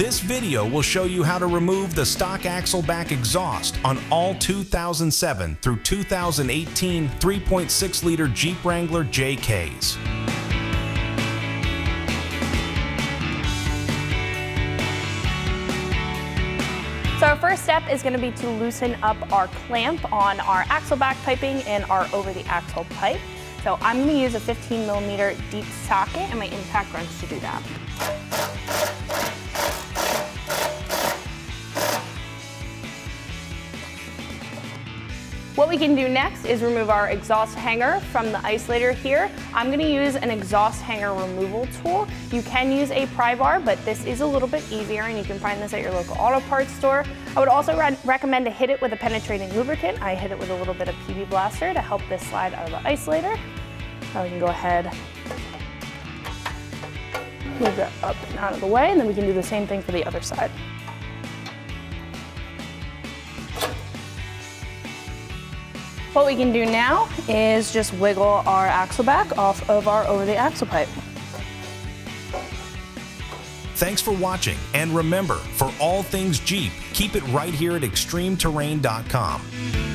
This video will show you how to remove the stock axle back exhaust on all 2007 through 2018 3.6-liter Jeep Wrangler JKs. So our first step is going to be to loosen up our clamp on our axle back piping and our over the axle pipe. So I'm going to use a 15mm deep socket and my impact wrench to do that. What we can do next is remove our exhaust hanger from the isolator here. I'm going to use an exhaust hanger removal tool. You can use a pry bar, but this is a little bit easier and you can find this at your local auto parts store. I would also recommend to hit it with a penetrating lubricant. I hit it with a little bit of PB Blaster to help this slide out of the isolator. Now we can go ahead, move that up and out of the way, and then we can do the same thing for the other side. What we can do now is just wiggle our axle back off of our over the axle pipe. Thanks for watching, and remember, for all things Jeep, keep it right here at ExtremeTerrain.com.